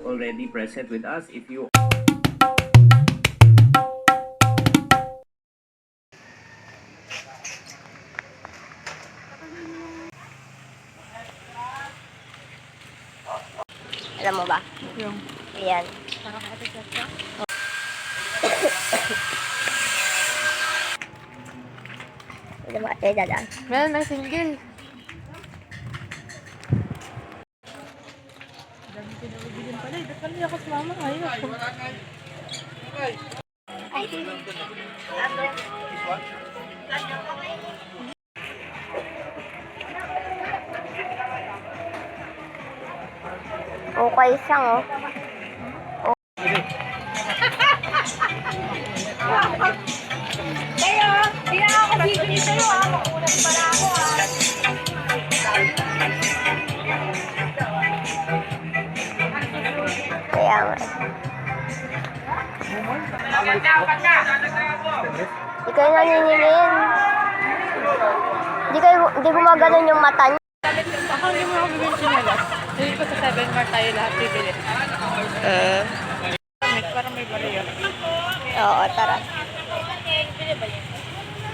Already present with us. If you Alam mo ba? Yung Ayan. Alam mo, ate, dadaan. meron na single. Dami pinabibigyan pala. Ba't pala ako sa mama? Ayos. Ay, okay siyang, oh. Kaya, di na ako bibili sa'yo ha. Makulat pala ako ha. Kaya nga. Di kayo naniningin. Di gumaganon yung mata niyo. Baka hindi mo ako bibili sinelas. Hindi ko sa 7 bar tayo lahat bibili. Parang may balayo. Oo, tara.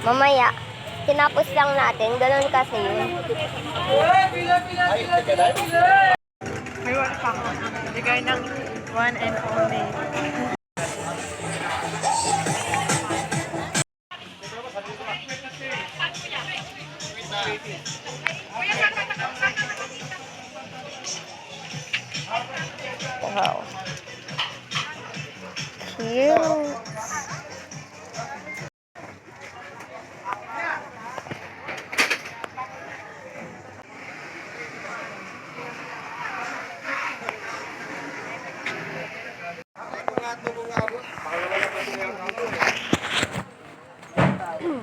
Mamaya, tinapos lang natin. Ganun kasi yun. May wala pa ako. Bigay ng one and only. Wow. Cute.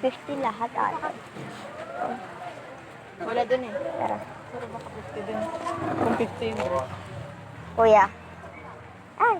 $50 lahat ata. Wala dun eh. Tara. Pero baka 50 dun. Kung 15 bro. Kuya. Ay.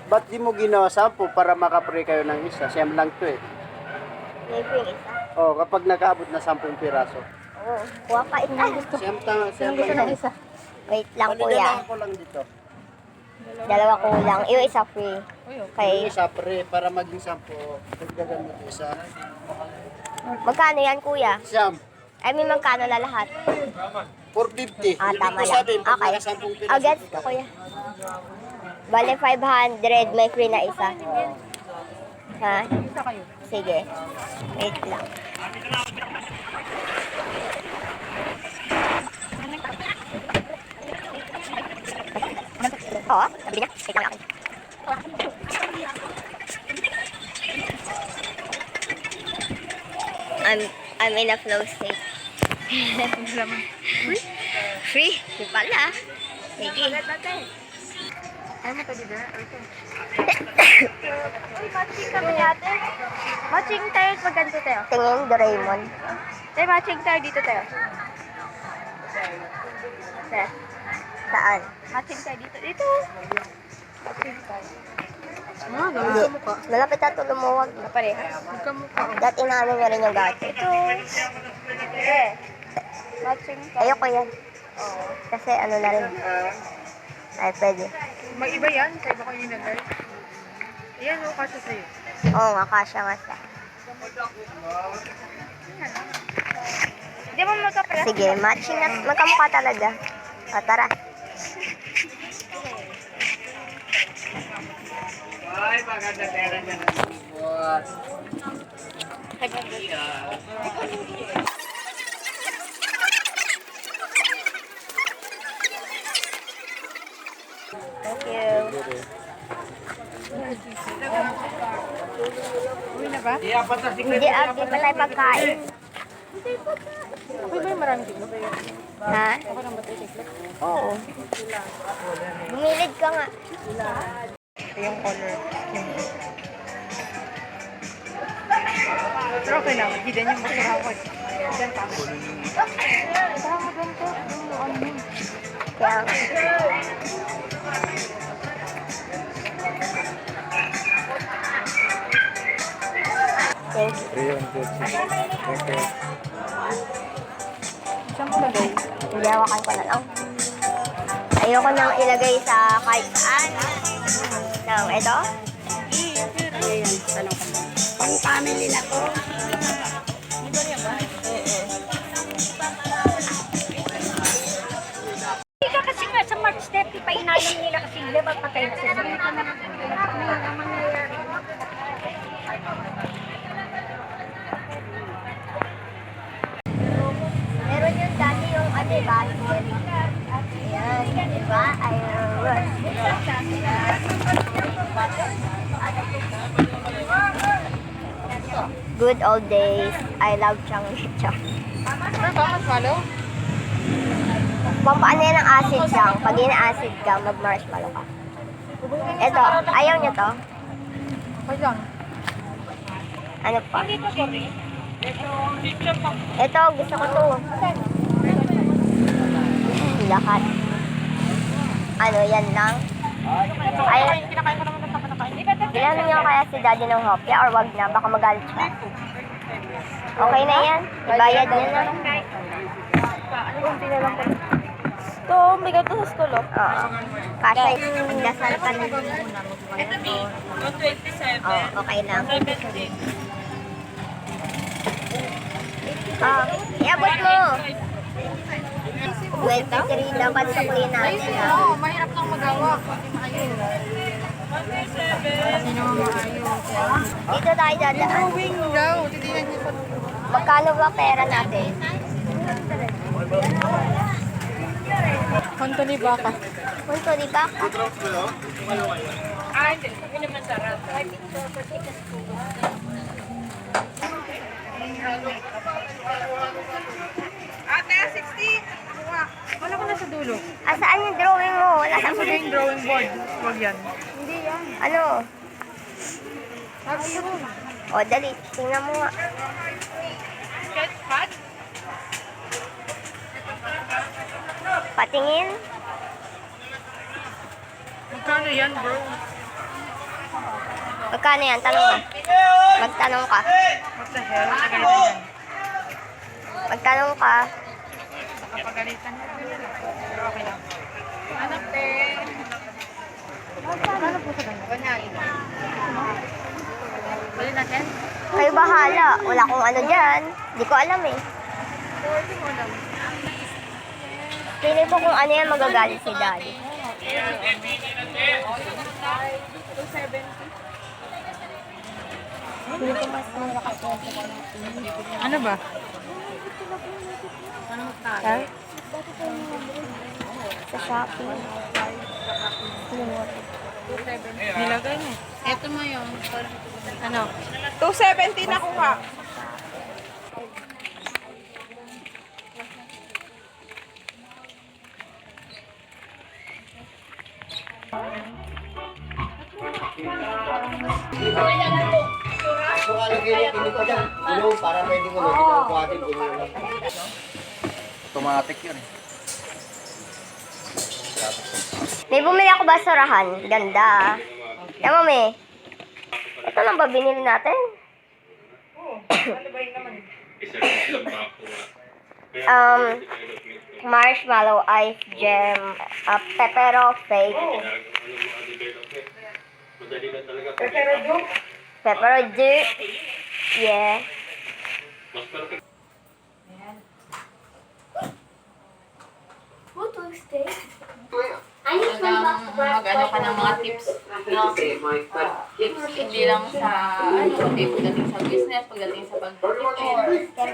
Ba't di mo ginawa 10 para makapre kayo ng isa? Siyam lang to eh. May bring isa. Oh, kapag nakaabot na 10 piraso. Oo. Kuha pa ito. Siyam Gusto lang ng to. isa. Wait lang, Bali, kuya. dalawa ko lang dito. Dalawa kulang. Yung isa free. Uy, okay. Okay. Yung isa pre, para maging 10. Dagdagan mo yung isa. Magkano yan, kuya? Siyam. I mean, magkano na lahat? 450. Ah, Ibig tama ko lang. sabihin, pag Okay. naka 10 piraso. Ah, gets ko, kuya. Bale, 500. May free na isa. Ha? Isa kayo. Sige. Wait lang. Oo, sabi niya. Wait lang ako. I'm in a flow state. Free? Free? Di pala. Sige. Ayaw mo to dito? Uy, matching kami ate. Matching tayo pag ganito tayo. Tingin, Doraemon. Tayo matching tayo dito tayo. Tayo. Saan? Matching tayo dito. Dito. Matching tayo. Ah, Hindi. Malapit na ito lumuwag. Parehas. Magkamukha. Dati inaano niya rin yung gato. Ito. Eh. Matching tayo. Ayoko yan. Oo. Kasi ano na rin. Ay, pwede. Mag-iba yan. Sa iba ko yung nag-art. Ayan, o, kasya sa'yo. Oo nga, kasya nga siya. Hindi mo magkapalas. Sige, matching na. Magkamukha talaga. O, tara. Ay, maganda pera niya na. Boss. Thank you. Uwi na ba? Hindi, di pa tayo pagkain. Okay ba yung maraming tiglo? Ha? Okay lang ba tayo tiglo? Oo. Bumilid ka nga. Ito yung color. Pero okay lang. Hidden yung basura ko. Hidden pa. Parang maganda. Yung ano yun. Kaya nga. Thank you. 300. Okay. Saan mo lagay? Hindi, hawakan ko na lang. Ayoko nang ilagay sa kahit saan. Nang ito. Ayan, tanong ko. Pang family na to. Hindi ka kasi nga sa March 30 pa inalam nila kasi liba patay na sila. Meron yung dati yung ano, basket. Ayan, di ba? Ayun. Good old days. I love Changicha. Ano ba? Marshmallow? Pampaano yan ng acid lang. Pag ina-acid ka, mag-marshmallow ka. Ito, ayaw niyo to? Okay lang. Ano pa? Ito, gusto ko to. Lahat. Ano, yan lang? Ay, Kinakain ko naman ng kapatakain. bilhan niyo kaya si daddy ng hopya or wag na, baka magalit siya. Okay na yan? Ibayad niya na. Ito, may gato sa school, oh. Oo. Kasi dasal ka na. Oo, okay lang. Iabot mo. 23 dapat sa kulina natin. Oo, mahirap lang magawa. Ayun. Kasi naman maayos. Dito tayo dadaan. Drawing daw. Titignan niyo sa... Magkano ba pera natin? Kanto ni Baka. Punto di ba? Ate, 60! Wala ko na sa dulo. Asaan yung drawing mo? Wala sa Ano yung drawing board? Huwag yan. Ano? Sabi mo. O, dali. Tingnan mo nga. Sketchpad? Patingin. Magkano yan, bro? Magkano yan? Tanong mo. Magtanong ka. What the hell? Pagalitan yan. Magtanong ka. Kapagalitan yan. Pero okay lang. Anak, te. Ano po sa ganyan? Banyagi. Bali natin? Kayo bahala. Wala akong ano dyan. Di ko alam eh. Pili ko kung ano yan magagalit si daddy. Pili ko mas mura kasi. Ano ba? Ha? Sa Shopee. Nilagay mo. Ito mo yung... Ano? 270 na kuha. Para pwede mo nagkukuhatin kung yun. Automatic yun. May bumili ako basurahan. Ganda. Tama mo eh. Ito lang ba binili natin? Marshmallow ice gem, pepero fake. Pepero dupe. Yeah. Mag-ano ka ng mga tips, no? Tips, hindi lang sa, tips pagdating sa business, pagdating sa pag-tipid. Kaya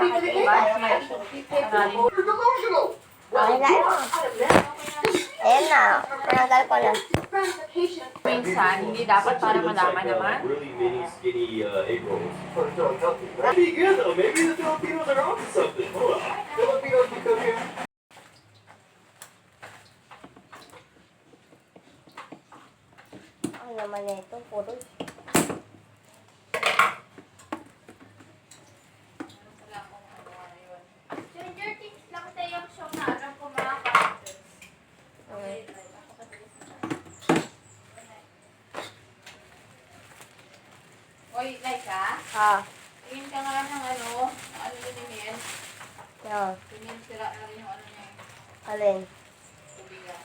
makikita tayo. Okay na yun. Ayan na. Tinagal ko na. Minsan, hindi dapat para malaman naman. Ang naman na ito. Puro. Stranger Things lang tayo yung show na alam ko mga characters. Oy, Laika, Ah. Tingin ka nga ng ano yun ni Miel. Yan. Tingin sila na rin yung ano niya. Alin? Tubigan.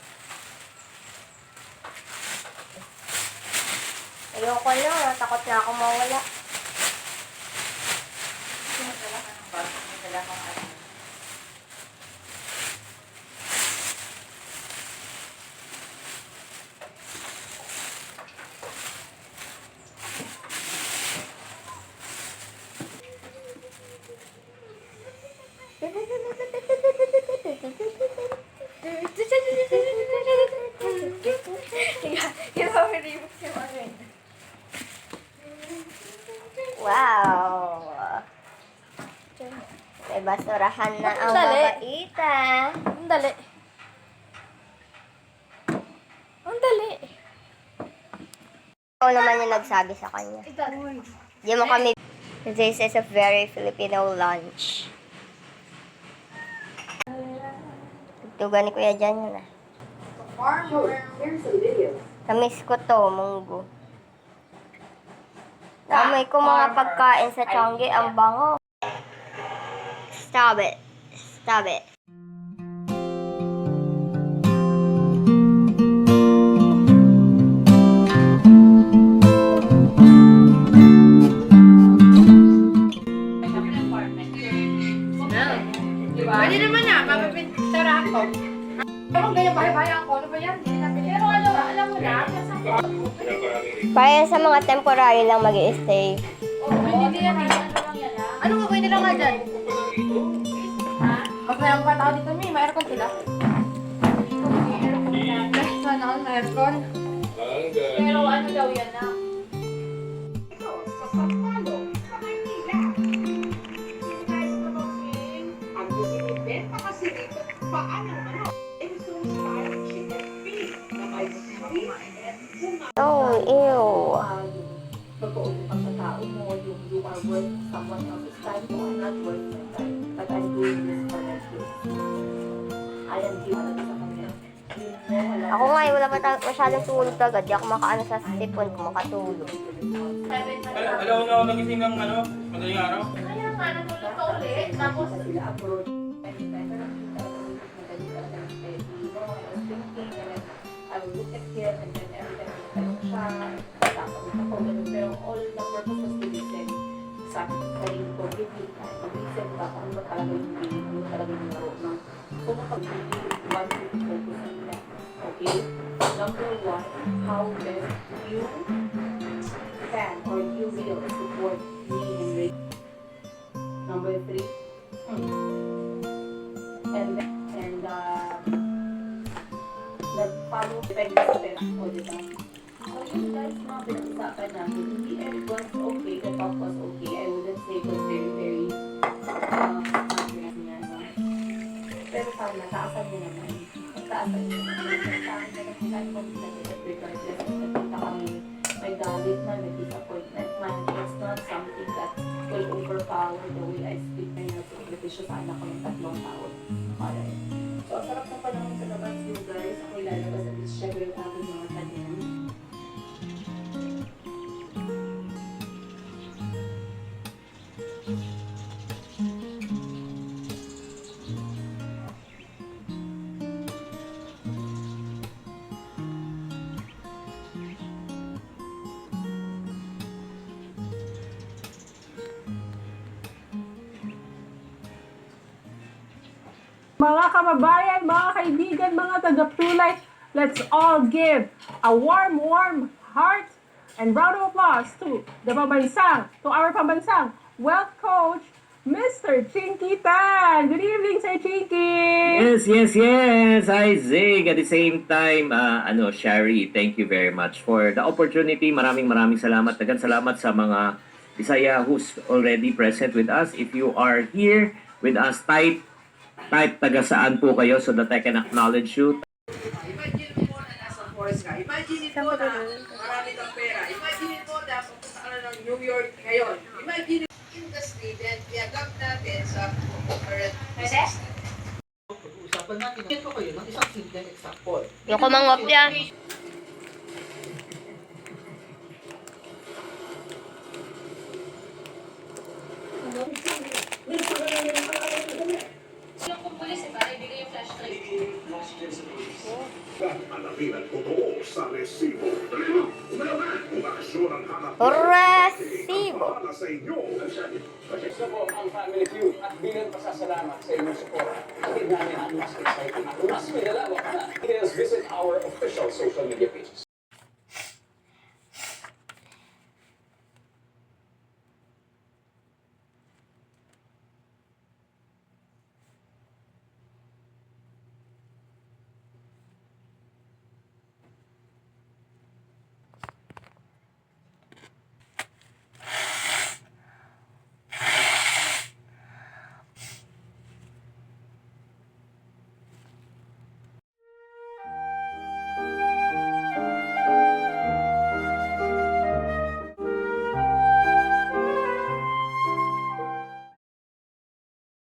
Ayoko na. Takot na ako mawala. Kasi magdala ka ng bag. Magdala kang ano. Wow! May basurahan na ang Dali. babaita. Ang dali. Ang dali. Ako naman yung nagsabi sa kanya. Di mo kami... This is a very Filipino lunch. Tugtugan ni Kuya Jan yun ah. Namiss ko to, munggo. Namoy ko mga pagkain sa Changi, ang bango. Stop it. Stop it. Pwede naman na, mapapintara ako. Ewan ganyan, bahay-bahay ako. Ano ba yan? Hindi na pinili. Pero alam mo na, Para sa mga temporary lang mag-i-stay. hindi yan. Ano lang yan, ha? Ano gagawin nila nga dyan? Pag may mga tao dito, may aircon sila. Sana all may aircon. Pero ano daw yan na? Oh, ew. Pagpaulit pa sa tao mo, yung you are worth someone else's time, you are not worth my time. But I'm doing this for my kids. I am giving sa kanya. You know, alam Ako nga, wala pa masyadong tulog agad. Di ako makaano sa sipon kung makatulog. Alam na ako nagising ng madaling araw. Kaya nga, natulog ka ulit. Tapos, na sila abroad. Anytime, pero hindi talaga madali talaga ng pwede. You know, I was thinking, and then I will look at him, and then every time I siya, tatapos ako, ganun. Pero all the purpose was to listen. Sabi ko, sarili ko, give me time. Mag-listen ba kung ano ba talaga yung feeling, ano ba talaga yung laro, no? So, kapag-really want to focus on that. Okay? Number one, how best you can or you will support me in raising. Number three, nag-follow depende sa pera ko, di ba? So yun guys, mga pinag-usapan namin, hindi everyone's okay, the talk was okay. I wouldn't say it was very, very confident niya, no? Pero sana, taasan niya naman. Taasan niya naman. Taasan niya naman. Kahit kung nag-iisip regardless, nakita kami, may galit man, may disappointment man, it's not something that will overpower the way I speak na nagsakripisyo sa anak ko yung 3 taon. Alright. So, ang sarap ng panahon sa labas, you guys. Ako'y lalabas at least syempre yung aking mga tanim. Mga kababayan, mga kaibigan, mga taga-Pulay, let's all give a warm heart and round of applause to our pambansang wealth coach, Mr. Chinky Tan. Good evening, Sir Chinky. Yes. Hi, Zig. At the same time, Shari, thank you very much for the opportunity. Maraming salamat. Dagan salamat sa mga Bisaya who's already present with us. If you are here with us, type taga saan po kayo so that I can acknowledge you. Imagine mo na nasa forest ka. Imagine mo na marami kang pera. Imagine mo na pupunta ka na ng New York ngayon. Imagine industry then i-adapt natin sa current business. Pag-uusapan natin, ito kayo ng isang simple example. Yung kumangopya. Alamin ang totoo sa resibo. Umaksyon ang hanap Resibo. para sa inyo. Gusto po ang Family Feud at bilang pasasalamat sa inyong support. Atin namin ang mas exciting at mas may dalawa na. Details, visit our official social media pages.